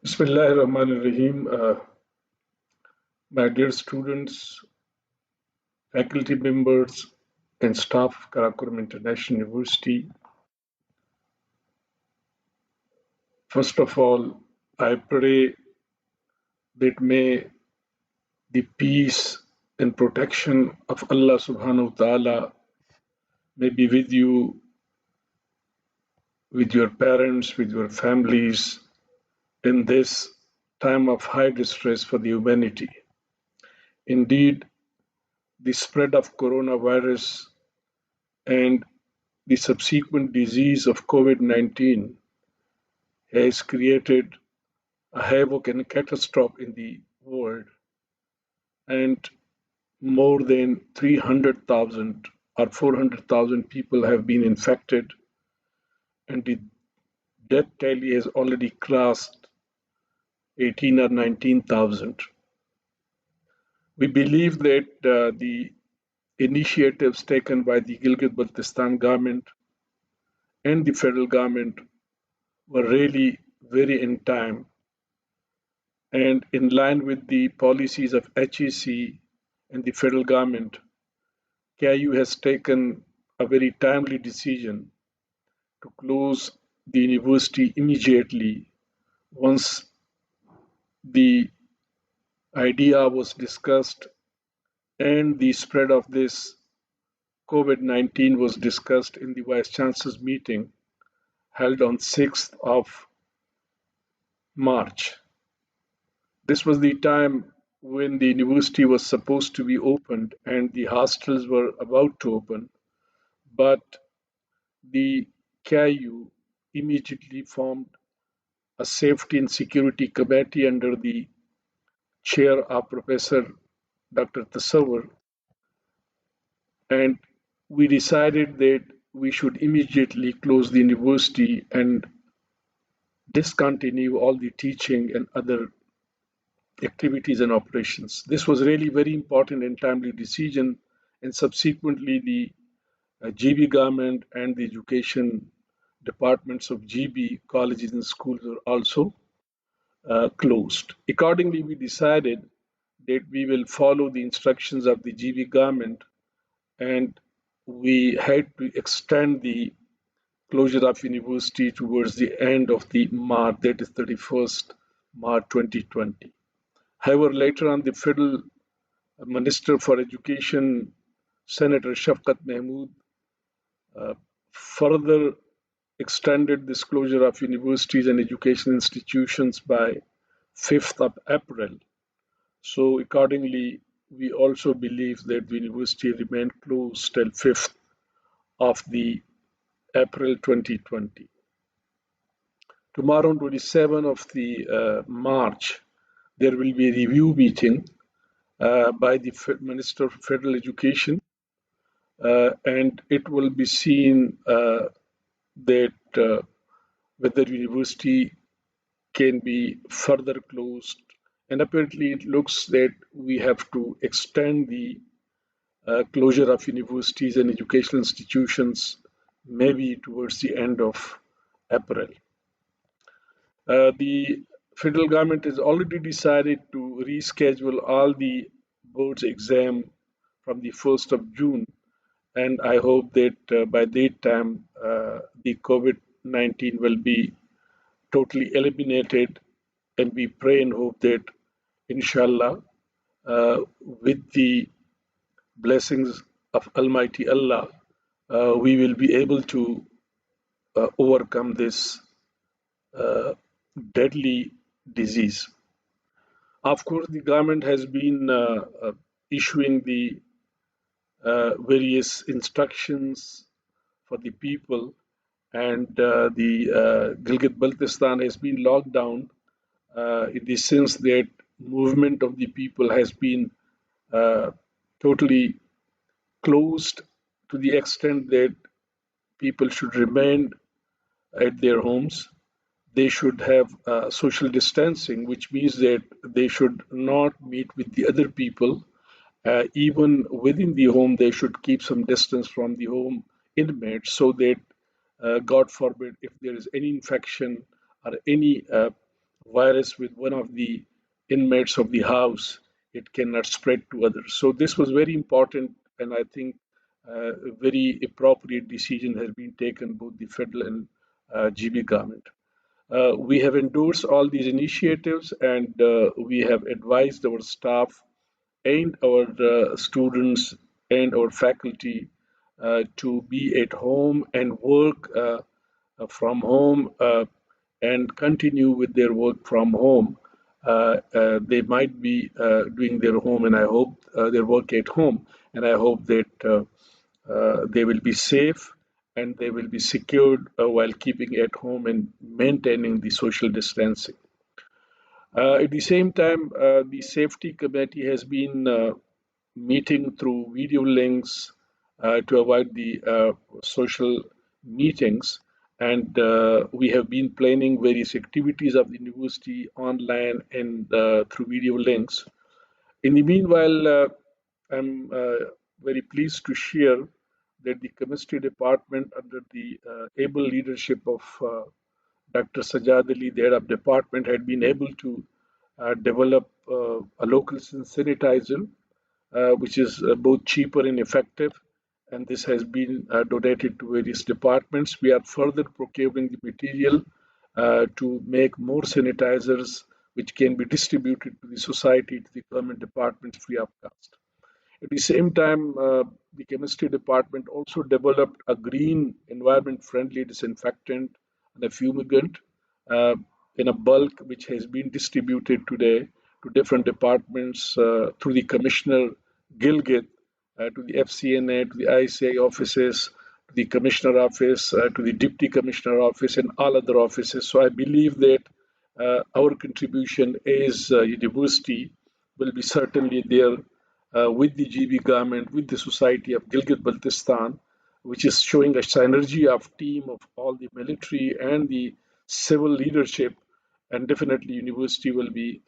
Bismillahirrahmanirrahim. My dear students, faculty members, and staff of Karakoram International University, first of all, I pray that may the peace and protection of Allah subhanahu wa ta'ala may be with you, with your parents, with your families in this time of high distress for the humanity. Indeed, the spread of coronavirus and the subsequent disease of COVID-19 has created a havoc and catastrophe in the world, and more than 300,000 or 400,000 people have been infected, and the death tally has already crossed 18 or 19,000. We believe that the initiatives taken by the Gilgit-Baltistan government and the federal government were really very in time and in line with the policies of HEC and the federal government. KIU has taken a very timely decision to close the university immediately once the idea was discussed and the spread of this COVID-19 was discussed in the Vice Chancellor's meeting held on 6th of March. This was the time when the university was supposed to be opened and the hostels were about to open, but the KIU immediately formed a safety and security committee under the chair of Professor Dr. Tasawwur, and we decided that we should immediately close the university and discontinue all the teaching and other activities and operations. This was really very important and timely decision, and subsequently the GB government and the education departments of GB colleges and schools were also closed. Accordingly, we decided that we will follow the instructions of the GB government, and we had to extend the closure of university towards the end of the March, that is 31st March 2020. However, later on, the Federal Minister for Education, Senator Shafqat Mahmood, further extended this closure of universities and education institutions by 5th of April. So accordingly, we also believe that the university remained closed till 5th of the April 2020. Tomorrow, on 27th of the March, there will be a review meeting by the Minister of Federal Education, and it will be seen that whether university can be further closed. And apparently, it looks that we have to extend the closure of universities and educational institutions maybe towards the end of April. The federal government has already decided to reschedule all the board's exam from the 1st of June, and I hope that by that time the COVID-19 will be totally eliminated, and we pray and hope that inshallah with the blessings of Almighty Allah we will be able to overcome this deadly disease. Of course, the government has been issuing the various instructions for the people, and the Gilgit-Baltistan has been locked down in the sense that movement of the people has been totally closed to the extent that people should remain at their homes. They should have social distancing, which means that they should not meet with the other people. Even within the home, they should keep some distance from the home inmates so that, God forbid, if there is any infection or any virus with one of the inmates of the house, it cannot spread to others. So this was very important, and I think a very appropriate decision has been taken both the federal and GB government. We have endorsed all these initiatives, and we have advised our staff and our students and our faculty to be at home and work from home and continue with their work from home. They might be doing their home, and I hope their work at home, and I hope that they will be safe and they will be secured while keeping at home and maintaining the social distancing. At the same time, the safety committee has been meeting through video links to avoid the social meetings, and we have been planning various activities of the university online and through video links. In the meanwhile, I'm very pleased to share that the chemistry department, under the able leadership of Dr. Sajad Ali, the head of department, had been able to develop a local sanitizer, which is both cheaper and effective. And this has been donated to various departments. We are further procuring the material to make more sanitizers, which can be distributed to the society, to the government departments free of cost. At the same time, the chemistry department also developed a green environment friendly disinfectant and a fumigant uh, in a bulk which has been distributed today to different departments through the Commissioner Gilgit, to the FCNA, to the ICI offices, to the Commissioner office, to the Deputy Commissioner office, and all other offices. So I believe that our contribution as a university will be certainly there with the GB government, with the Society of Gilgit Baltistan, which is showing a synergy of team of all the military and the civil leadership, and definitely university will be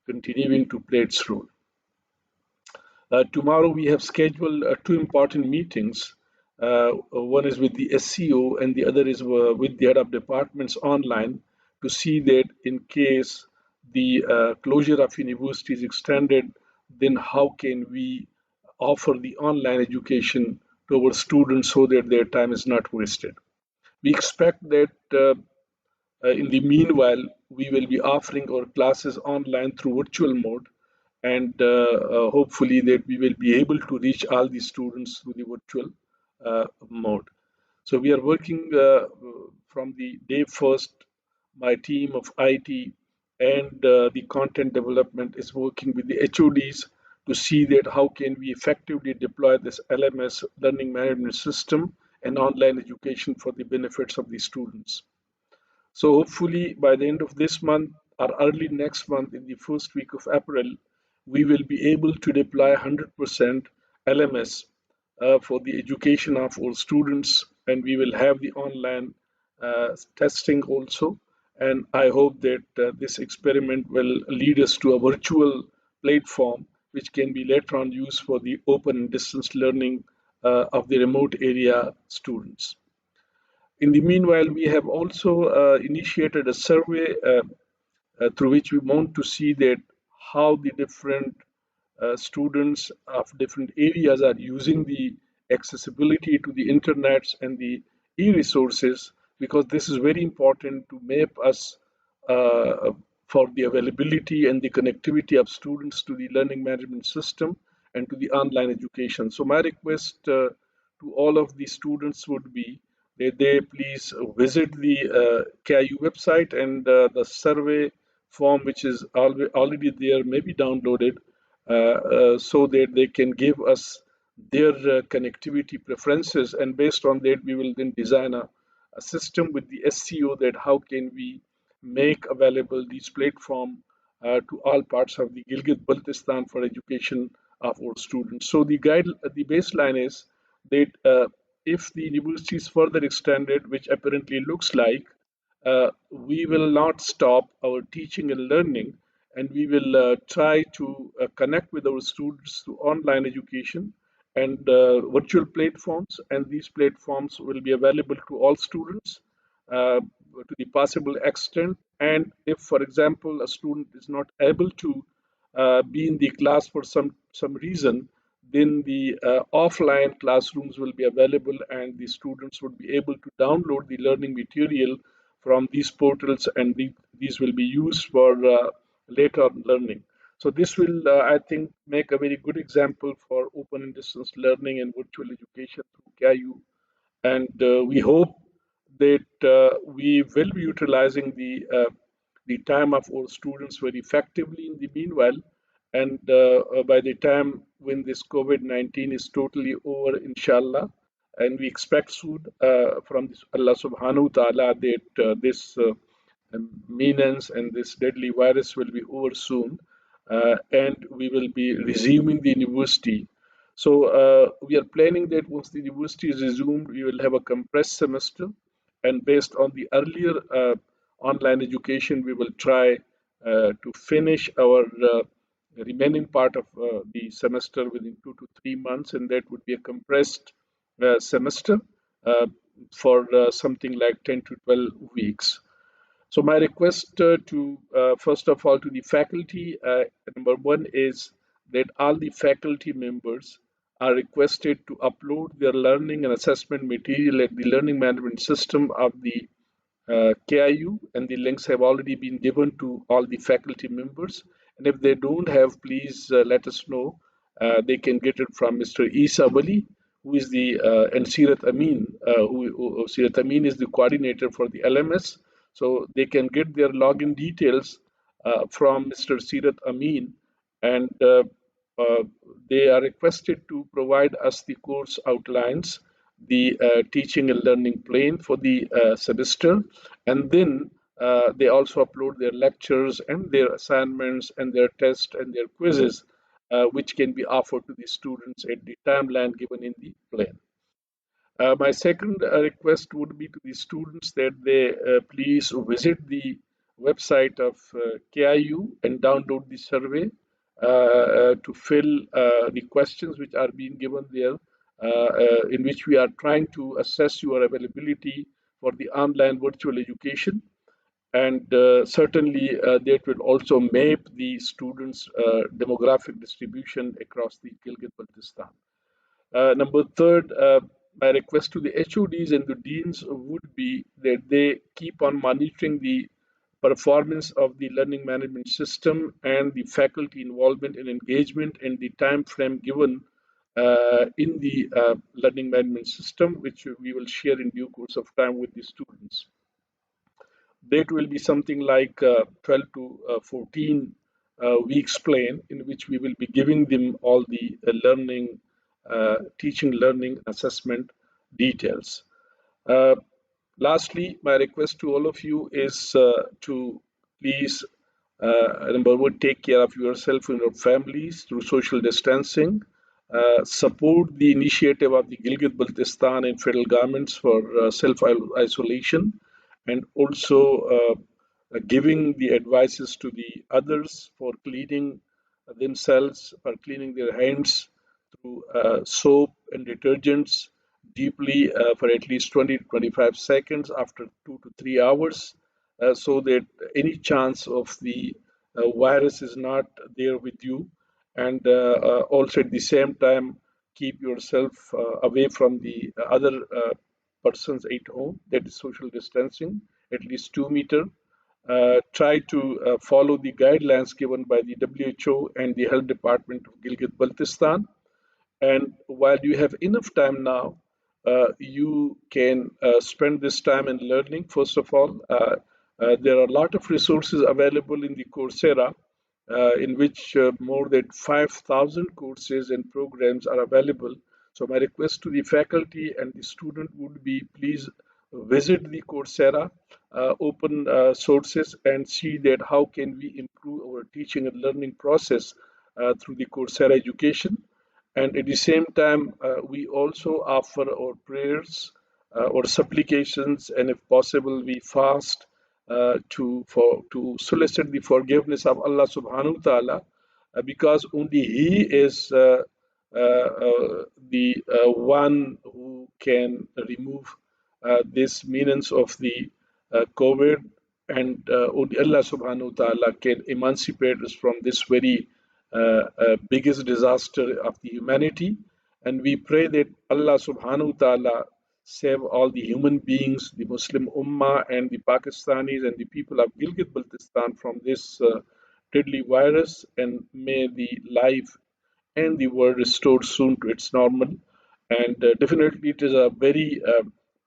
continuing to play its role. Tomorrow we have scheduled two important meetings. One is with the SCO and the other is with the head of departments online, to see that in case the closure of university is extended, then how can we offer the online education to our students so that their time is not wasted. We expect that in the meanwhile, we will be offering our classes online through virtual mode, and hopefully that we will be able to reach all the students through the virtual mode. So we are working from the day first. My team of IT and the content development is working with the HODs to see that how can we effectively deploy this LMS learning management system and online education for the benefits of the students. So hopefully by the end of this month or early next month, in the first week of April, we will be able to deploy 100% LMS for the education of all students, and we will have the online testing also. And I hope that this experiment will lead us to a virtual platform which can be later on used for the open and distance learning of the remote area students. In the meanwhile, we have also initiated a survey through which we want to see that how the different students of different areas are using the accessibility to the internets and the e-resources, because this is very important to map us for the availability and the connectivity of students to the learning management system and to the online education. So my request to all of the students would be that they please visit the KIU website, and the survey form which is already there may be downloaded so that they can give us their connectivity preferences, and based on that we will then design a system with the SCO that how can we make available these platform to all parts of the Gilgit Baltistan for education of our students. So the baseline is that if the university is further extended, which apparently looks like, we will not stop our teaching and learning, and we will try to connect with our students through online education and virtual platforms, and these platforms will be available to all students. to the possible extent. And if, for example, a student is not able to be in the class for some reason, then the offline classrooms will be available, and the students would be able to download the learning material from these portals, and these will be used for later on learning. So this will, I think, make a very good example for open and distance learning and virtual education through KIU. And we hope that we will be utilizing the time of our students very effectively in the meanwhile. And by the time when this COVID-19 is totally over, inshallah, and we expect soon from this Allah subhanahu wa ta'ala that this menace and this deadly virus will be over soon, and we will be resuming the university. So we are planning that once the university is resumed, we will have a compressed semester, and based on the earlier online education, we will try to finish our remaining part of the semester within 2 to 3 months, and that would be a compressed semester uh, for something like 10 to 12 weeks. So my request to first of all to the faculty, number one is that all the faculty members are requested to upload their learning and assessment material at the learning management system of the KIU, and the links have already been given to all the faculty members. And if they don't have, please let us know. They can get it from Mr. Isa Wali, who is the and Sirat Amin. Sirat Amin is the coordinator for the LMS, so they can get their login details from Mr. Sirat Amin, and uh, they are requested to provide us the course outlines, the teaching and learning plan for the semester, and then they also upload their lectures and their assignments and their tests and their quizzes, which can be offered to the students at the timeline given in the plan. My second request would be to the students that they please visit the website of KIU and download the survey to fill the questions which are being given there, in which we are trying to assess your availability for the online virtual education. And certainly, that will also map the students' demographic distribution across the Gilgit-Baltistan. Number third, my request to the HODs and the deans would be that they keep on monitoring the performance of the learning management system and the faculty involvement and engagement and the time frame given in the learning management system, which we will share in due course of time with the students. That will be something like 12 to 14 weeks plan, in which we will be giving them all the learning, teaching, learning, assessment details. Uh, Lastly, my request to all of you is to please, number one, take care of yourself and your families through social distancing. Support the initiative of the Gilgit Baltistan and federal governments for self isolation, and also giving the advices to the others for cleaning themselves, for cleaning their hands through soap and detergents deeply for at least 20 to 25 seconds after 2 to 3 hours, so that any chance of the virus is not there with you. And also at the same time, keep yourself away from the other persons at home, that is social distancing, at least 2 meter. Try to follow the guidelines given by the WHO and the Health Department of Gilgit Baltistan. And while you have enough time now, you can spend this time in learning. First of all, there are a lot of resources available in the Coursera, in which more than 5,000 courses and programs are available. So my request to the faculty and the student would be, please visit the Coursera open sources and see that how can we improve our teaching and learning process through the Coursera education. And at the same time, we also offer our prayers or supplications, and if possible, we fast to solicit the forgiveness of Allah Subhanahu wa Taala, because only He is the one who can remove this menace of the COVID, and only Allah subhanahu wa ta'ala can emancipate us from this very biggest disaster of the humanity. And we pray that Allah subhanahu wa ta'ala save all the human beings, the Muslim Ummah, and the Pakistanis and the people of Gilgit Baltistan from this deadly virus, and may the life and the world restored soon to its normal. And definitely, it is a very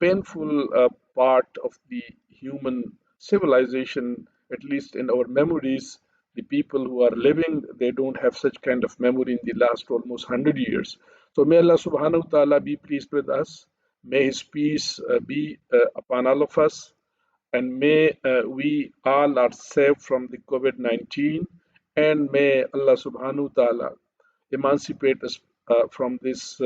painful part of the human civilization, at least in our memories. The people who are living, they don't have such kind of memory in the last almost 100 years. So may Allah subhanahu wa ta'ala be pleased with us. May His peace be upon all of us, and may we all are saved from the COVID-19, and may Allah subhanahu wa ta'ala emancipate us from this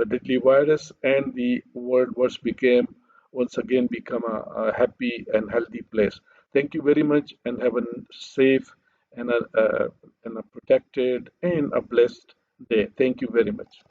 deadly virus, and the world once again become a happy and healthy place. Thank you very much, and have a safe and a protected and a blessed day. Thank you very much.